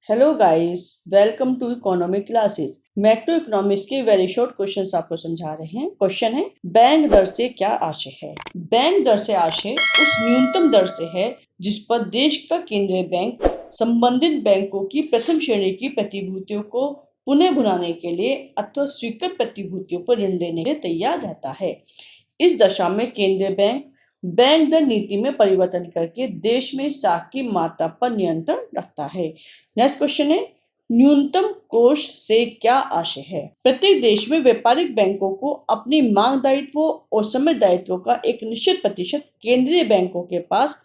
Hello guys, welcome to economic classes. Macroeconomics के very short questions आपको समझा रहे हैं। क्वेश्चन है, बैंक दर से क्या आशय है। बैंक दर से आशय उस न्यूनतम दर से है जिस पर देश का केंद्रीय बैंक संबंधित बैंकों की प्रथम श्रेणी की प्रतिभूतियों को पुनः भुनाने के लिए अथवा स्वीकृत प्रतिभूतियों पर ऋण देने के लिए तैयार रहता है। इस दशा में केंद्रीय बैंक दर नीति में परिवर्तन करके देश में साख की मात्रा पर नियंत्रण रखता है। नेक्स्ट क्वेश्चन है, न्यूनतम कोष से क्या आशय है। प्रत्येक देश में व्यापारिक बैंकों को अपनी मांग दायित्वों और समय दायित्वों का एक निश्चित प्रतिशत केंद्रीय बैंकों के पास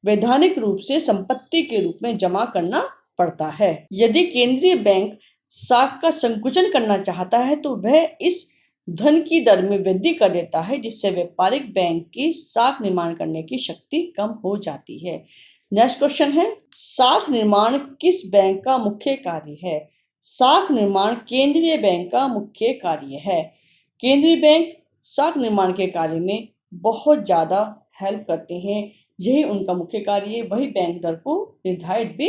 वैधानिक रूप से संपत्ति के रूप में जमा करना पड़ता है। यदि केंद्रीय बैंक साख का संकुचन करना चाहता है तो वह इस धन की दर में वृद्धि कर देता है, जिससे व्यापारिक बैंक की साख निर्माण करने की शक्ति कम हो जाती है। नेक्स्ट क्वेश्चन है, साख निर्माण किस बैंक का मुख्य कार्य है। साख निर्माण केंद्रीय बैंक का मुख्य कार्य है। केंद्रीय बैंक साख निर्माण के कार्य में बहुत ज्यादा हेल्प करते हैं। यही उनका मुख्य कार्य है। वही बैंक दर को निर्धारित भी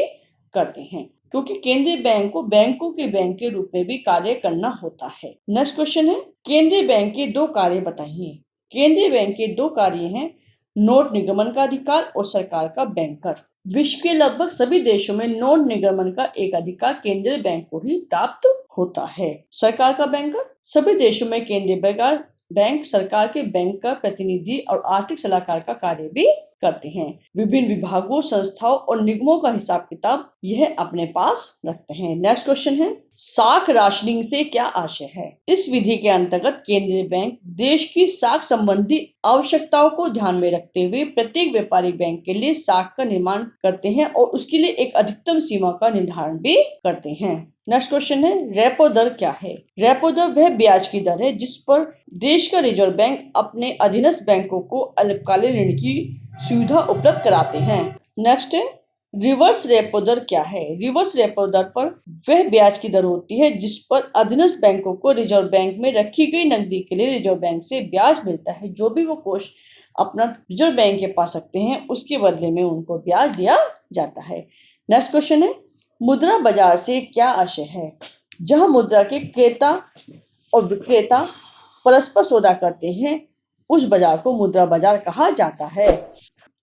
करते हैं, क्योंकि केंद्रीय बैंक को बैंकों के बैंक के रूप में भी कार्य करना होता है। नेक्स्ट क्वेश्चन है, केंद्रीय बैंक के दो कार्य बताइए। केंद्रीय बैंक के दो कार्य हैं, नोट निगमन का अधिकार और सरकार का बैंकर। विश्व के लगभग सभी देशों में नोट निगमन का एक अधिकार केंद्रीय बैंक को ही प्राप्त होता है। सरकार का बैंकर, सभी देशों में केंद्रीय बैंक सरकार के बैंक का प्रतिनिधि और आर्थिक सलाहकार का कार्य भी करते हैं। विभिन्न विभागों, संस्थाओं और निगमों का हिसाब किताब यह अपने पास रखते हैं। नेक्स्ट क्वेश्चन है, साख राशनिंग से क्या आशय है। इस विधि के अंतर्गत केंद्रीय बैंक देश की साख संबंधी आवश्यकताओं को ध्यान में रखते हुए प्रत्येक व्यापारिक बैंक के लिए साख का निर्माण करते हैं और उसके लिए एक अधिकतम सीमा का निर्धारण भी करते हैं। नेक्स्ट क्वेश्चन है, रेपो दर क्या है। रेपो दर वह ब्याज की दर है जिस पर देश का रिजर्व बैंक अपने अधीनस्थ बैंकों को अल्पकालीन ऋण की सुविधा उपलब्ध कराते हैं। नेक्स्ट है, रिवर्स रेपो दर क्या है। रिवर्स रेपो दर पर वह ब्याज की दर होती है जिस पर अधीनस्थ बैंकों को रिजर्व बैंक में रखी गई नकदी के लिए रिजर्व बैंक से ब्याज मिलता है। जो भी वो कोष अपना रिजर्व बैंक के पास रखते हैं उसके बदले में उनको ब्याज दिया जाता है। नेक्स्ट क्वेश्चन है, मुद्रा बाजार से क्या आशय है। जहां मुद्रा के क्रेता और विक्रेता परस्पर सौदा करते हैं उस बाजार को मुद्रा बाजार कहा जाता है।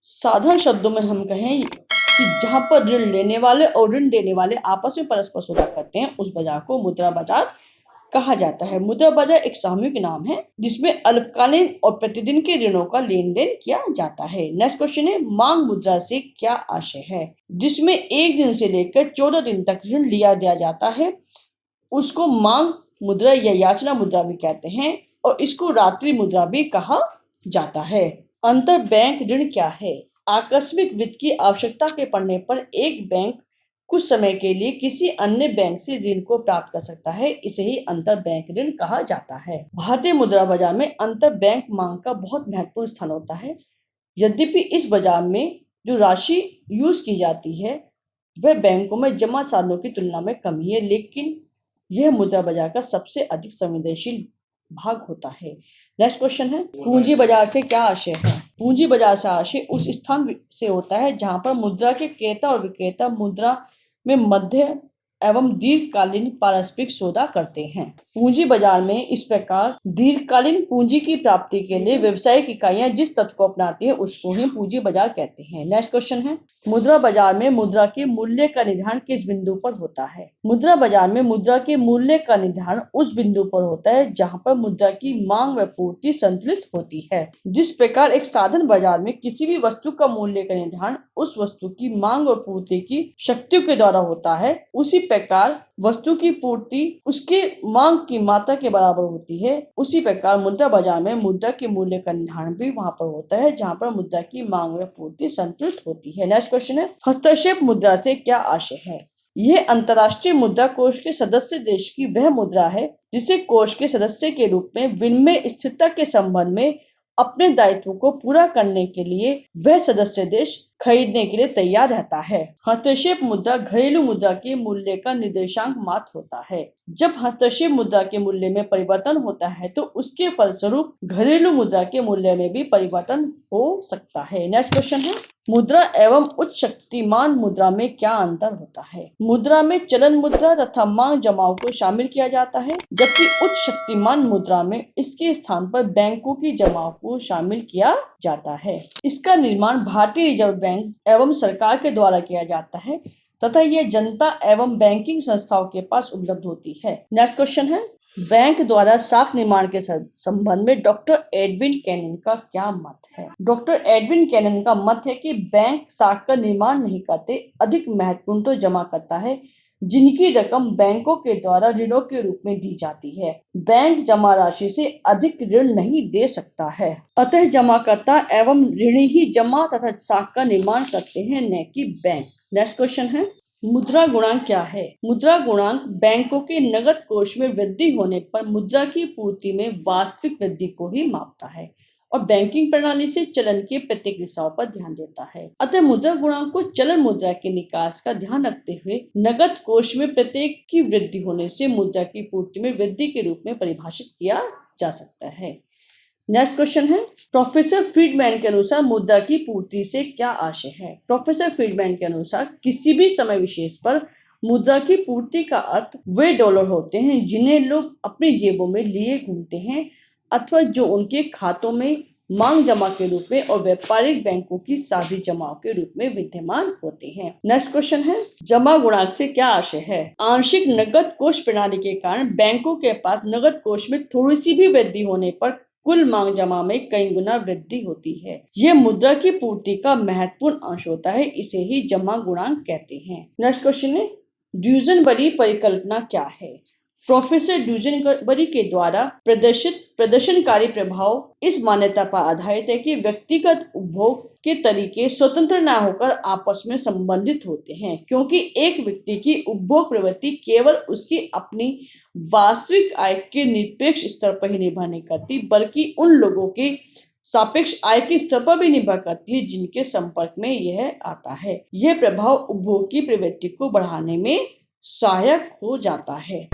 साधारण शब्दों में हम कहें कि जहां पर ऋण लेने वाले और ऋण देने वाले आपस में परस्पर सौदा करते हैं उस बाजार को मुद्रा बाजार कहा जाता है। मुद्रा बाजार एक सामूहिक नाम है जिसमें अल्पकालीन और प्रतिदिन के ऋणों का लेन देन किया जाता है। नेक्स्ट क्वेश्चन है, मांग मुद्रा से क्या आशय है। जिसमें एक दिन से लेकर 14 दिन तक ऋण लिया दिया जाता है उसको मांग मुद्रा या याचना मुद्रा भी कहते हैं और इसको रात्रि मुद्रा भी कहा जाता है। अंतर बैंक ऋण क्या है। आकस्मिक वित्त की आवश्यकता के पड़ने पर एक बैंक कुछ समय के लिए किसी अन्य बैंक से ऋण को प्राप्त कर सकता है। इसे ही अंतर बैंक ऋण कहा जाता है। भारतीय मुद्रा बाजार में अंतर बैंक मांग का बहुत महत्वपूर्ण स्थान होता है। यद्यपि इस बाजार में जो राशि यूज की जाती है वह बैंकों में जमा साधनों की तुलना में कम ही है, लेकिन यह मुद्रा बाजार का सबसे अधिक संवेदनशील भाग होता है। नेक्स्ट क्वेश्चन है, पूंजी बाजार से क्या आशय है। पूंजी बाजार से आशय उस स्थान से होता है जहां पर मुद्रा के क्रेता और विक्रेता मुद्रा में मध्य एवं दीर्घकालीन पारस्परिक सौदा करते हैं। पूंजी बाजार में इस प्रकार दीर्घकालीन पूंजी की प्राप्ति के लिए व्यवसायिक इकाइयां जिस तत्व को अपनाती है उसको ही पूंजी बाजार कहते हैं। नेक्स्ट क्वेश्चन है, मुद्रा बाजार में मुद्रा के मूल्य का निर्धारण किस बिंदु पर होता है। मुद्रा बाजार में मुद्रा के मूल्य का निर्धारण उस बिंदु पर होता है जहां पर मुद्रा की मांग व पूर्ति संतुलित होती है। जिस प्रकार एक साधन बाजार में किसी भी वस्तु का मूल्य का निर्धारण उस वस्तु की मांग और पूर्ति की शक्तियों के द्वारा होता है, उसी प्रकार वस्तु की पूर्ति उसके मांग की मात्रा के बराबर होती है। उसी प्रकार मुद्रा बाजार में मुद्रा के मूल्य का निर्धारण भी वहां पर होता है जहां पर मुद्रा की मांग व पूर्ति संतुलित होती है। नेक्स्ट क्वेश्चन है, हस्तक्षेप मुद्रा से क्या आशय है। यह अंतर्राष्ट्रीय मुद्रा कोष के सदस्य देश की वह मुद्रा है जिसे कोष के सदस्य के रूप में विनिमय स्थिरता के संबंध में अपने दायित्वों को पूरा करने के लिए वह सदस्य देश खरीदने के लिए तैयार रहता है। हस्तक्षेप मुद्रा घरेलू मुद्रा के मूल्य का निर्देशांक मात्र होता है। जब हस्तक्षेप मुद्रा के मूल्य में परिवर्तन होता है तो उसके फलस्वरूप घरेलू मुद्रा के मूल्य में भी परिवर्तन हो सकता है। नेक्स्ट क्वेश्चन है, मुद्रा एवं उच्च शक्तिमान मुद्रा में क्या अंतर होता है? मुद्रा में चलन मुद्रा तथा मांग जमाओं को शामिल किया जाता है, जबकि उच्च शक्तिमान मुद्रा में इसके स्थान पर बैंकों की जमाओं को शामिल किया जाता है। इसका निर्माण भारतीय रिजर्व बैंक एवं सरकार के द्वारा किया जाता है तथा यह जनता एवं बैंकिंग संस्थाओं के पास उपलब्ध होती है। नेक्स्ट क्वेश्चन है, बैंक द्वारा साख निर्माण के संबंध में डॉक्टर एडविन कैनन का क्या मत है? डॉक्टर एडविन कैनन का मत है कि बैंक साख का निर्माण नहीं करते, अधिक महत्वपूर्ण तो जमा करता है जिनकी रकम बैंकों के द्वारा ऋणों के रूप में दी जाती है। बैंक जमा राशि से अधिक ऋण नहीं दे सकता है, अतः जमाकर्ता एवं ऋणी ही जमा तथा साख का निर्माण करते हैं, न कि बैंक। नेक्स्ट क्वेश्चन है, मुद्रा गुणांक क्या है? मुद्रा गुणांक बैंकों के नगद कोष में वृद्धि होने पर मुद्रा की पूर्ति में वास्तविक वृद्धि को ही मापता है और बैंकिंग प्रणाली से चलन के प्रत्येक दिशाओं पर ध्यान देता है। अतः मुद्रा गुणांक को चलन मुद्रा के निकास का ध्यान रखते हुए नगद कोष में प्रत्येक की वृद्धि होने से मुद्रा की पूर्ति में वृद्धि के रूप में परिभाषित किया जा सकता है। नेक्स्ट क्वेश्चन है, प्रोफेसर फ्रीडमैन के अनुसार मुद्रा की पूर्ति से क्या आशय है? प्रोफेसर फ्रीडमैन के अनुसार किसी भी समय विशेष पर मुद्रा की पूर्ति का अर्थ वे डॉलर होते हैं जिन्हें लोग अपनी जेबों में लिए घूमते हैं अथवा जो उनके खातों में मांग जमा के रूप में और व्यापारिक बैंकों की साझी जमाओं के रूप में विद्यमान होते हैं। नेक्स्ट क्वेश्चन है, जमा गुणांक से क्या आशय है? आंशिक नगद कोष प्रणाली के कारण बैंकों के पास नगद कोष में थोड़ी सी भी वृद्धि होने पर कुल मांग जमा में कई गुना वृद्धि होती है। यह मुद्रा की पूर्ति का महत्वपूर्ण अंश होता है, इसे ही जमा गुणांक कहते हैं। नेक्स्ट क्वेश्चन है, ड्यूजनबरी परिकल्पना क्या है? प्रोफेसर ड्यूजनबरी के द्वारा प्रदर्शित प्रदर्शनकारी प्रभाव इस मान्यता पर आधारित है कि व्यक्तिगत उपभोग के तरीके स्वतंत्र न होकर आपस में संबंधित होते हैं, क्योंकि एक व्यक्ति की उपभोग प्रवृत्ति केवल उसकी अपनी वास्तविक आय के निरपेक्ष स्तर पर ही निर्भर नहीं करती, बल्कि उन लोगों के सापेक्ष आय के स्तर पर भी निर्भर करती है जिनके संपर्क में यह आता है। यह प्रभाव उपभोग की प्रवृत्ति को बढ़ाने में सहायक हो जाता है।